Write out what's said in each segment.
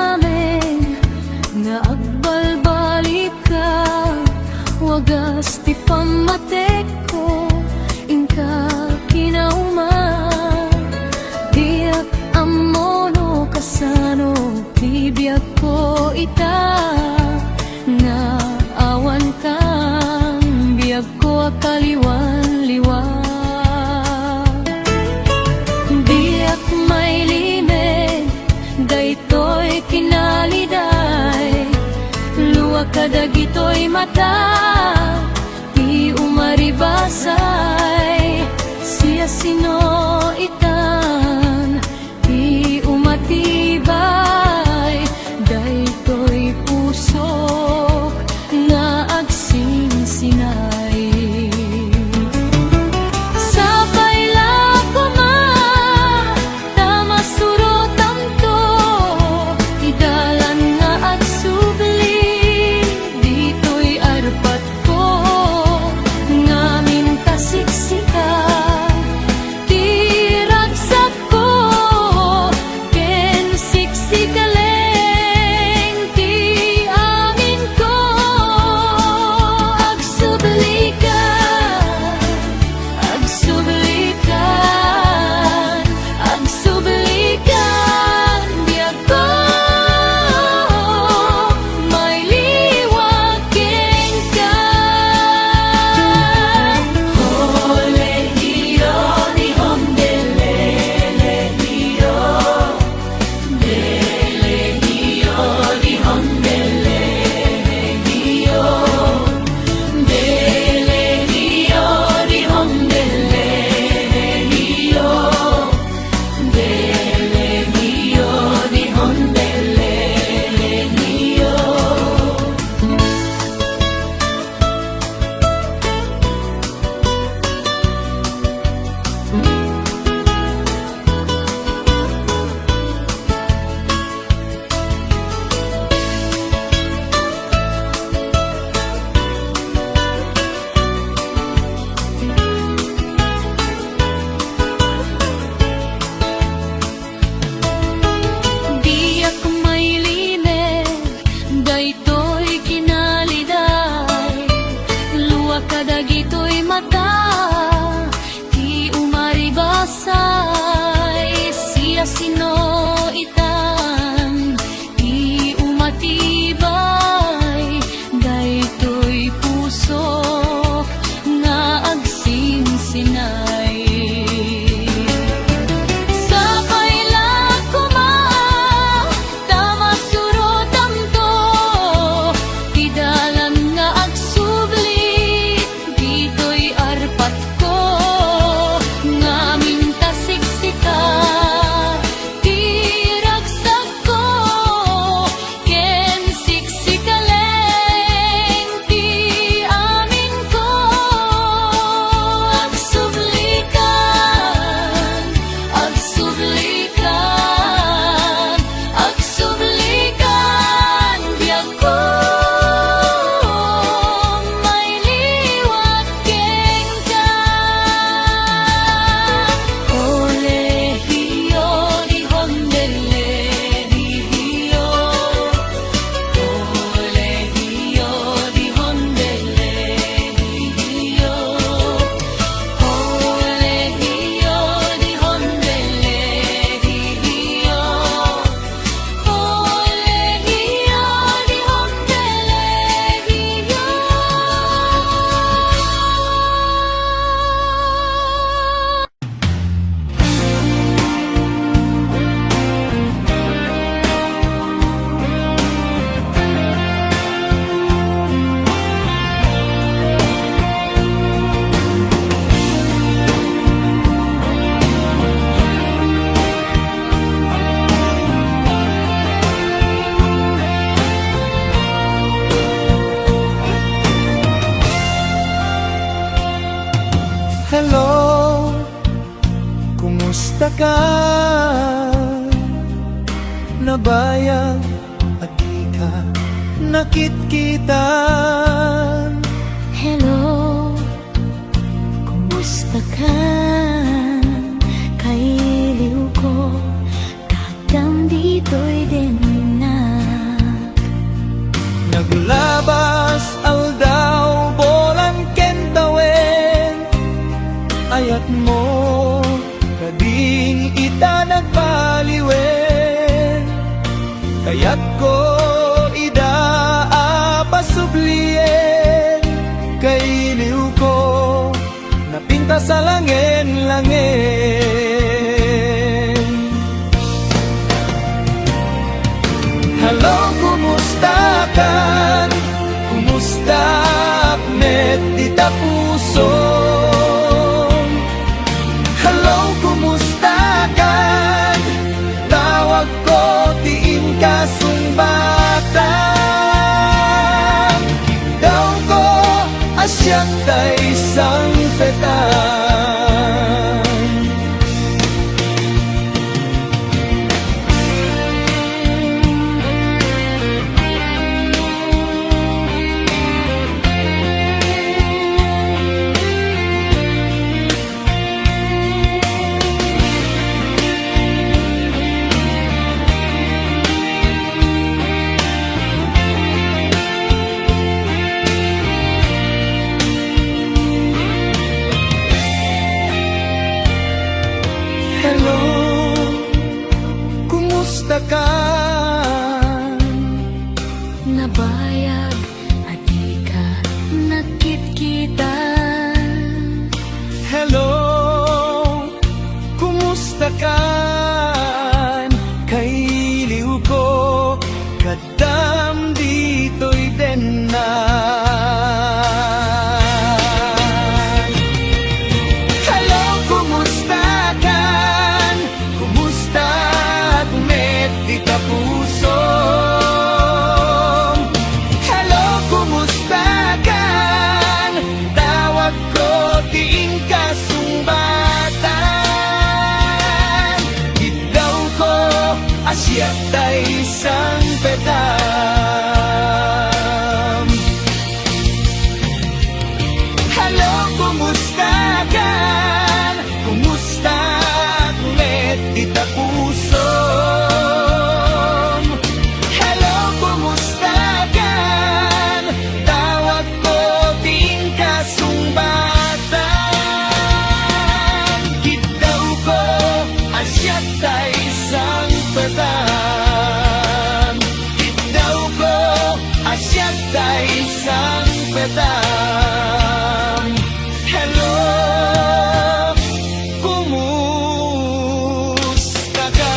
namin nga agbalbalik ka, wagas ti pamatek ko ingka kinauma. Diyak amono kasano tibiyag ko ita nga awan kang biyag ko kaliwan-liwan. Diyak may limit daytoy kinaliday, luwa kadagitoy mata ti umaribasay. Siya sino itan ti umatibay, daytoy puso nga agsinsinay. Sabay la kuma tamasurot to, idalan nga agsubli ditoy arpat ko nga mintasiksika. Tiragsak ko ken siksikaleng ti amin ko. Agsublikan, agsublikan, biyag ko may liwagin ka. Holehiyo ni Hondelehiyo, Delehiyo ni Hondelehiyo, Delehiyo ni Hondelehiyo, Delehiyo ni Hondelehiyo. Diyak may linig daytoy kinaliday, luwa kadagitoy mata ti umaribasay. Siya sino itan ti umatibay, daytoy puso nga agsinsinay. Sabay la kuma tamasurotam to, idalan nga agsubli ditoy arpat ko nga mintasiksika. Tiragsak ko ken siksikaleng ti amin ko. Agsublikan, agsublikan, agsublikan, biyag ko may liwagin ka. Holehiyo ni Hondelehiyo, Holehiyo ni Hondelehiyo, Holehiyo ni Hondelehiyo, Holehiyo ni Hondelehiyo. Hello, kumusta ka? Nabayag at di ka nakitkitan. Hello, kumusta ka? Kailiw ko, kadam dito'y din na. Kaya't ko idaaapasubliyen kay liw ko napinta sa langin-langin. Hello, kumusta kan? Kumusta met dita puso? Hello, kumusta kan? Tawag ko tiin ka sumbatan. Daw ko asyak tay isang petan. Hello, kumusta ka? Nabayag at di ka nakit-kita. Hello, kumusta ka? Kay liw ko kadam dito'y den na. Hello, kumusta ka? Kumusta met dita puso? Hello, kumusta ka? Tawag ko tiin ka sumbatan. Itaw ko asyak tay isang petam. Hello, kumusta ka? Kumusta met dita puso? Hello, kumusta ka? Tawag ko tiin ka sumbatan. Itaw ko asyak tay isang petam. Itaw ko asyak tay isang petam. Hello, kumusta ka?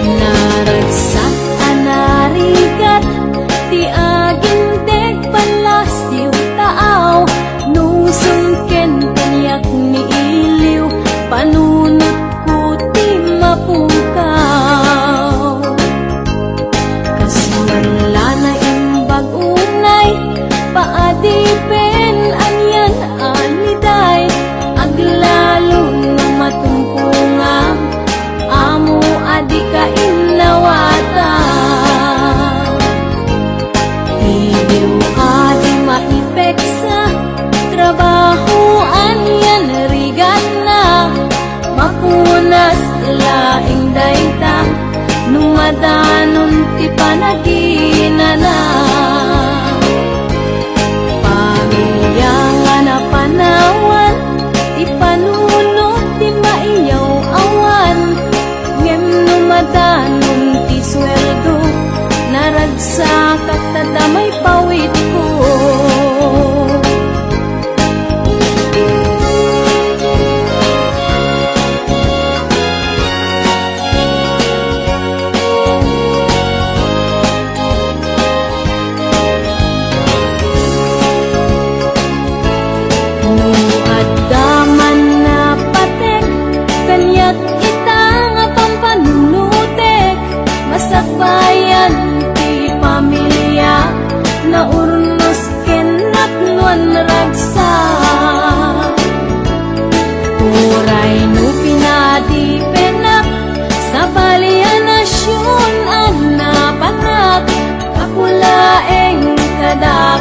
Naragsak anarigat ti aginteg palasiw taaw nusong ken kanyak ni iliw panunot ko ti mapungkaw kaswala na imbag unay paadipen anyan aliday aglalo na matungkunga amo adi ka inawata. Iliw adi maipeksa trabaho anyan rigat na mapunas laing dayta numadanon ti panaginana. Pamilya nga napanawan ti panunot ti maiyaw awan ngem numadanon ti sweldo naragsak at tadamay pawit ko. No addaman na patek kanyak kita nga pampanunutek masakbayan ti pamilya na urnos kenat nuan ragsa. Uray no pinadipenak sa balianasyon ang napanak kakulaeng kada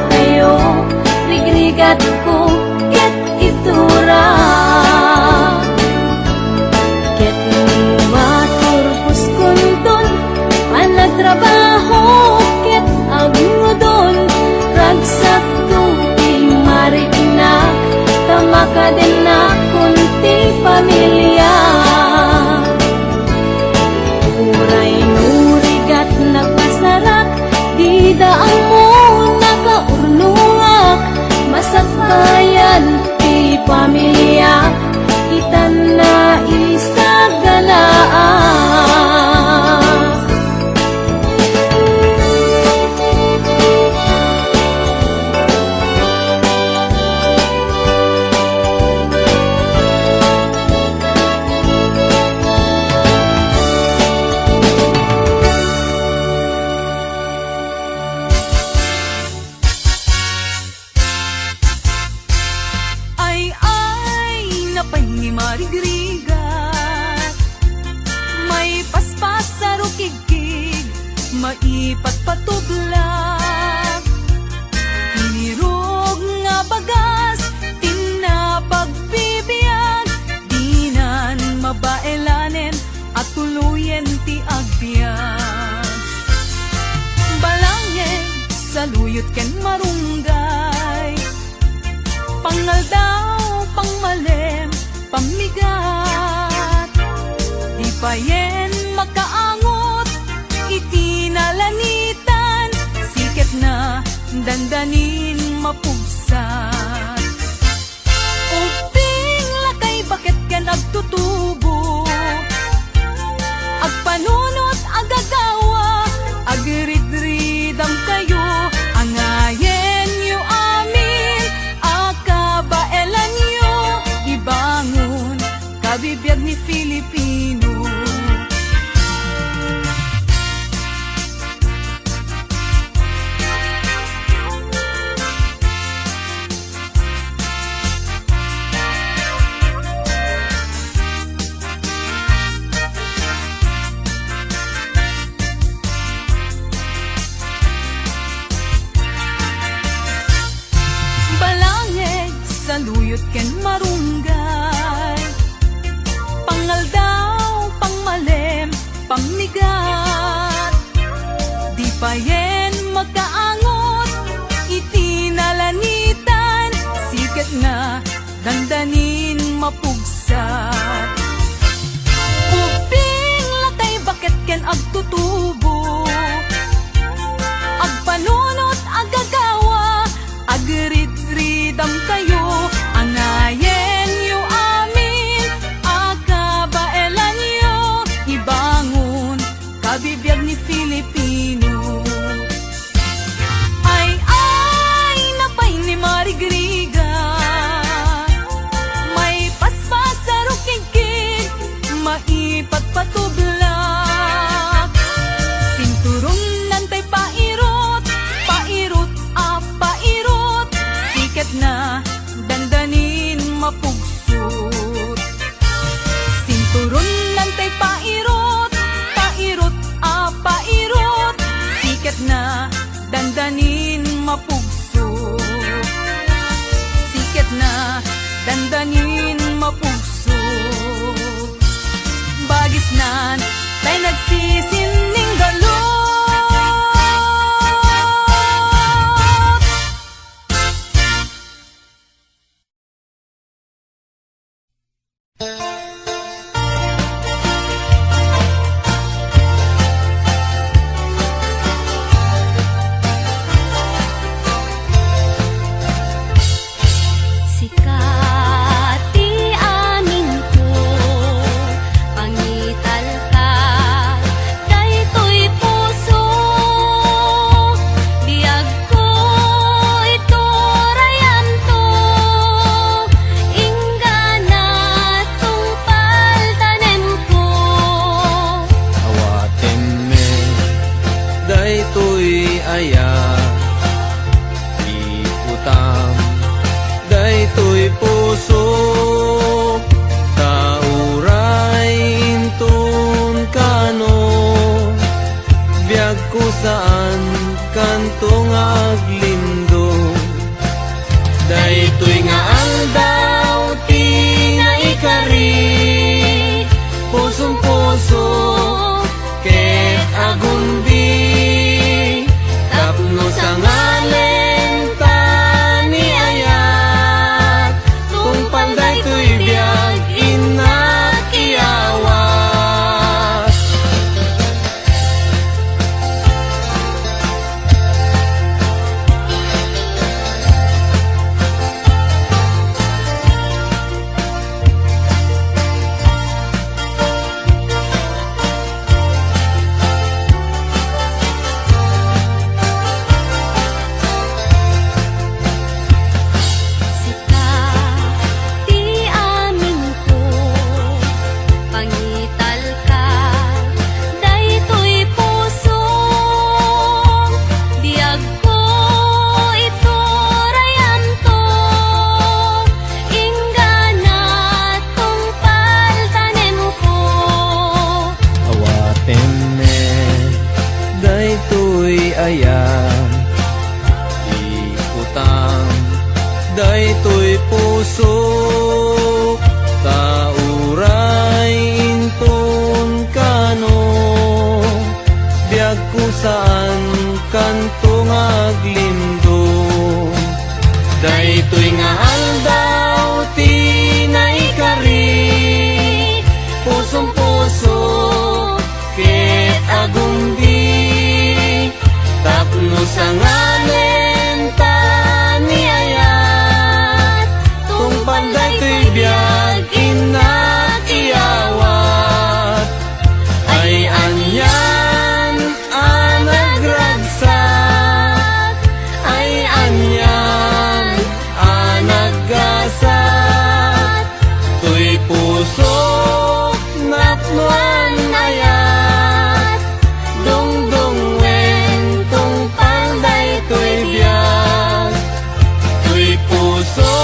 maipagpatublak. Inirog nga bagas, tinapagpibiyag, dinan mabaelanen at tuluyen ti agbyag. Balangin sa luyot ken marunggay, pangaldaw, pangmalem, pamigat. Di payen makaangot, itinalanitan, siket na dandanin mapugsat. Uping lakay bakit ken agtutubo, agpanunot agagawa, agridridam kayo, angayen yu amin, akabaelan yu, ibangon kabibiyag ni Filipino. Balangeg sa luyot ken marunggay, pangaldaw, pangmalem, pamigat. Di payen magkaangot, itinalanitan, sikat na dandanin mapugsat. Uping latay bakit ken agtutubo, agpanunot agagawa, agrid-ridam kayo, angayen yu amin, akabaelan yu, ibangon kabibiyag ni Filipino. Ay, napay ni Marigriga, may paspasarok kigkig, maipagpatublak. daytoy puso tauray inton kano biag kusaan kantong aglindo daytoy nga aldaw tinay kari pusong puso ket agumdi tapno sa nganen ni ayat tungpal daytoy biag inat iyawat ay anyan anagragsak ay anyan anaggasat tuy puso napnuan ayat dungdung wen tungpal daytoy biag tuy puso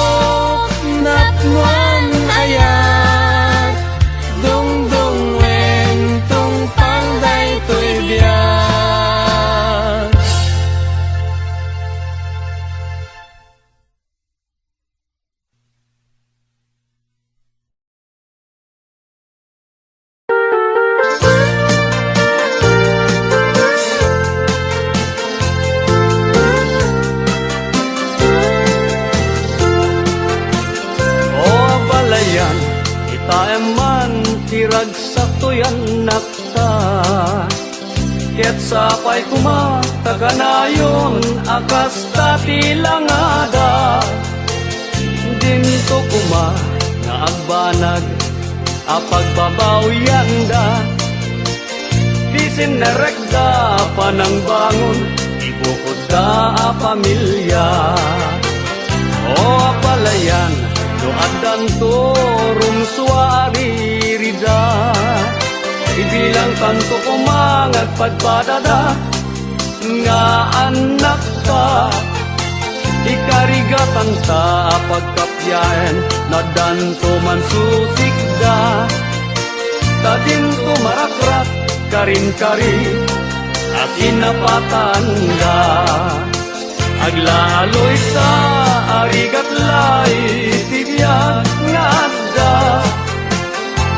napnuan ayat dungdung wen tungpal daytoy biag. O balayan, itaeman tiragsak toyan nakta ket sapay kumataganayon akas tatilangada dinto kuma nga agbanag apagbabawyan bisin nerekda panang bangon ibukod da a pamilya o apalayan doadan turun suari rida ibilang kanto kumangag padpadada nga anak ka ikarigatan ta pagkapyaen na danto man susikda tadinto marakrat karin-kari at inapatanda aglaloy sa arigat lay tibiyag nga adda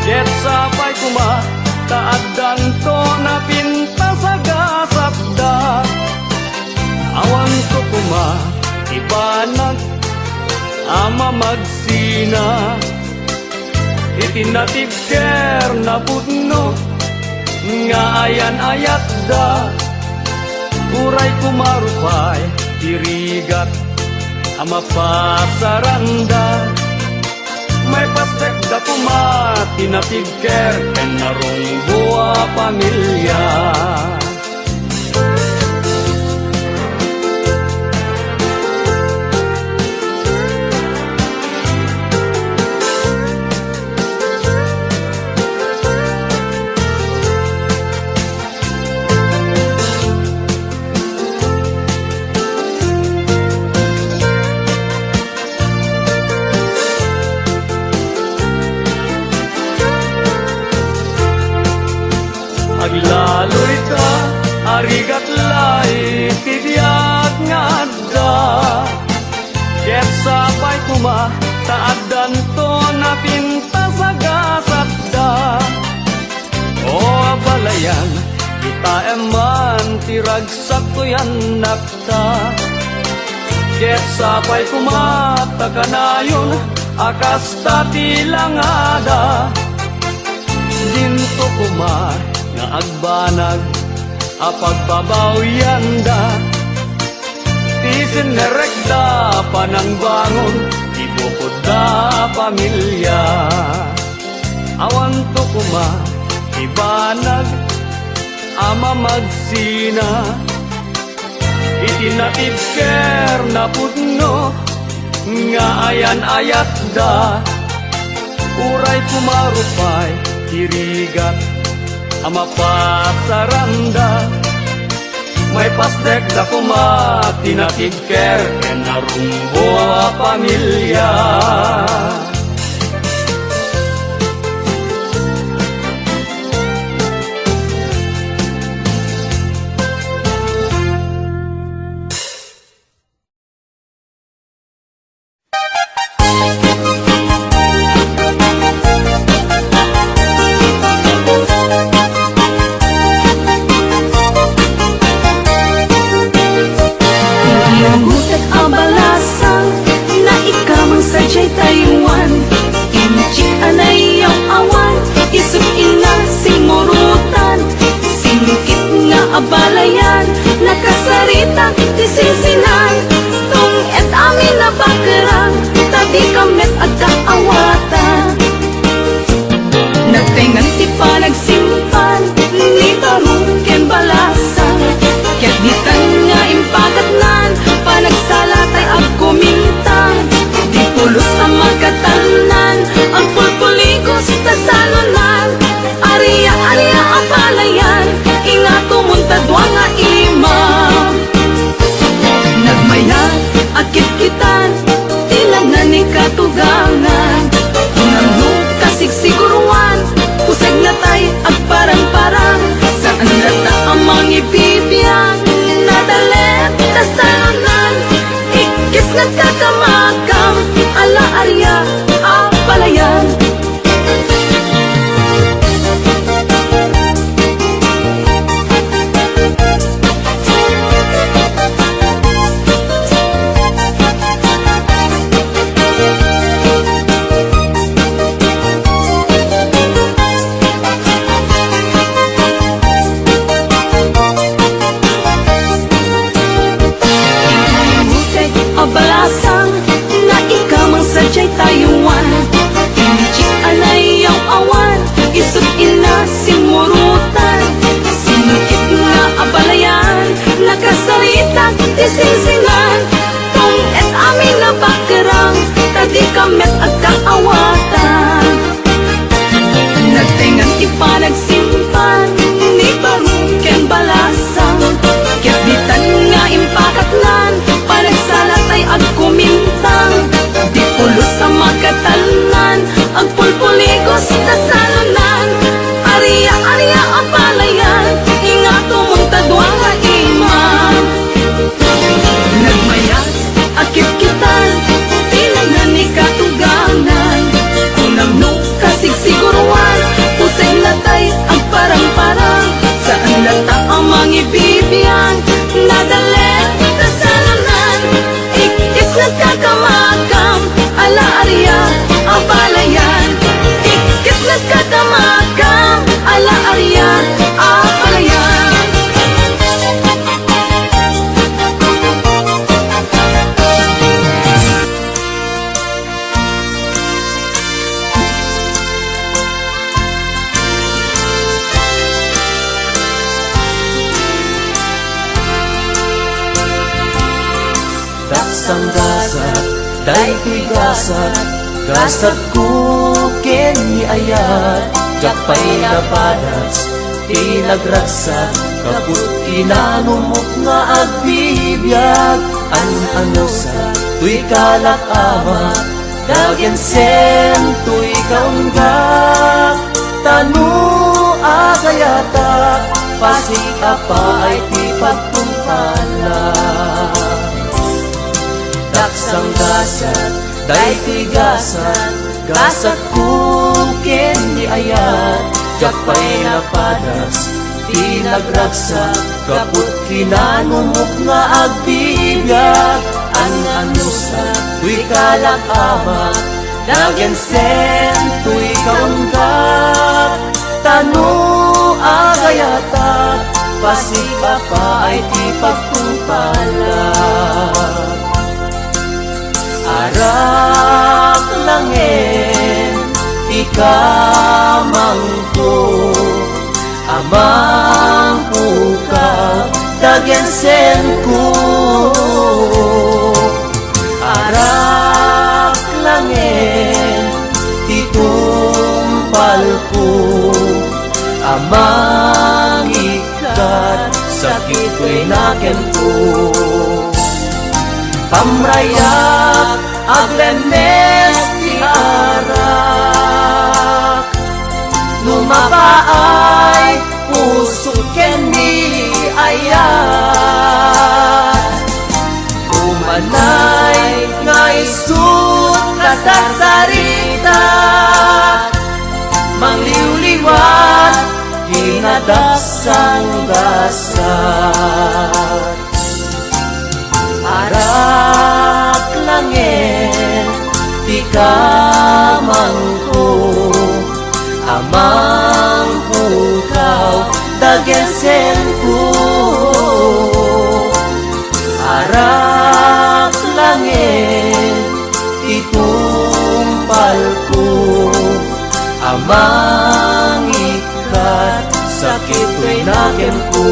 ket sapay kuma taaddan to na pinta sa gasapda awan to kuma ibanag ama magsina itinatibker na pudno nga ayan ayat da uray kumarupay tirigat ama pasaranda may pastek da kumati na tigker ken narong buwa pamilya aglaloy ta arigat lay tibiyag nga adda ket sapay kuma taaddan to na pinta sa gasatda o balayan kita eman tiragsak toyan nakta ket sapay kuma takanayon akas tatilangada dinto kuma nga agbanag apagbabawyanda tisin nerekda panang bangon ibukod da pamilya awan to kuma ibanag ama magsina itinatibker na pudno nga ayan ayat da uray kumarupay tirigat ama pasaranda may pastek da kumati na tigker ken narumbo a pamilya nagkakamakam, ala arya, apalayan. Balasang na ikamang sadyay Taiwan, Inchi alayaw awan, isut ina simurutan, sinukit nga abalayan, nakasarita isingsingan, kung et amin na bakarang, tadi kamet agkaawatan. Nagtingan ipanagsimpan, ni barong ken balasang, kitditan nga impakatnan, panagsalat ay agkumintang, di pulos sa magkatalunan, agpulpuligos na salunan, ariya-ariya ang palayan, ingato mong tadwa nga imam. Nagmayas, akit-kitan, tinagnan ni katuganan, kunamno kasigsiguruan, pusay natay ang parang-parang, saan nata ang mangibibiyang, nadalet na salunan, ikis nagkakamakam, ala arya, ang palayan, ikis nagkakamakam, ala arya, ang palayan. Daksang gasat, daytoy gasat, gasat ko ken ni ayat, jakpay na padas, tinagragsak, kaput kinanumok nga agbibiyag, ano sa tuy kalakama, dagen sen tuy kaunggak, tanu agayata, pasita pa ay ti pagkumpala. Daksang gasat, daytoy gasat, gasat kung ken ni ayat, jakpay na padas, tinagragsak, kaput kinanumok nga agbibiyag, ano sa tuy kalakama, dagen sen tuy kaunggak, tanu agayata, pasipa pa ay ti pagkumpala. Arak langin, ikamang ko, amang pukaw, dagen sen ko. Arak langin, itumpal ko, amang ikat, sakit ko'y naken ko. Pamrayak, aglemes ti arak, lumapaay, puso ken ni ayat. Umanay, nga isut kasarsarita, mangliwliwat, kinadaksang gasat. Arak langin, di kamang ko, amang pukaw, dagen sen ko. Arak langin, itumpal ko, amang ikat, sakit ko'y naken ko.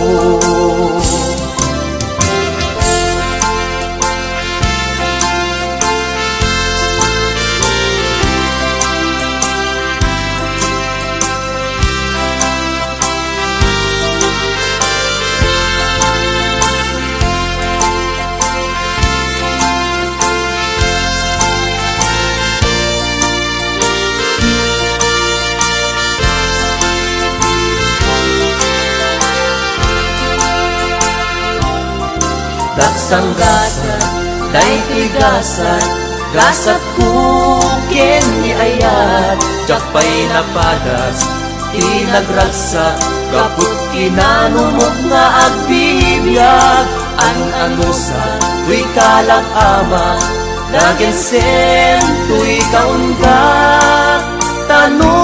Daksang gasat, Day tigasat, gasat kukin ni ayat, jakpay napadas, tinagragsak, gaput kinanumog nga agbibiyag, an-anusa, tuy kalang ama, nagensen, tuy kaunggak, tanu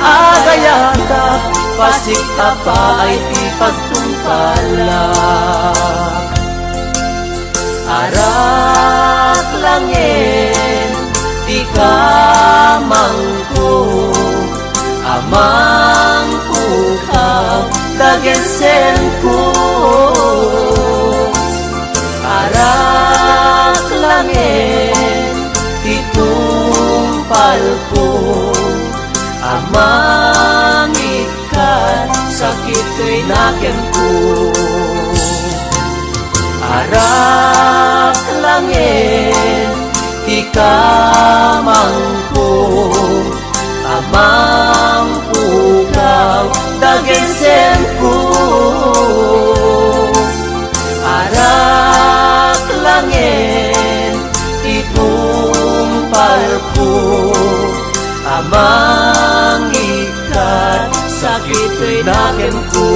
agayata, pasik apa ay ti pagtungkalak. Arak langin, di kamangko, amang pukaw, dagensen ko. Arak langin, di tumpal ko, amang ikat, sakit ko'y naken ko. Arak langin, di kamangko, amang pukaw, dagensen ko. Arak langin, di tumpal ko, amang ikat, sakit ko'y naken ko.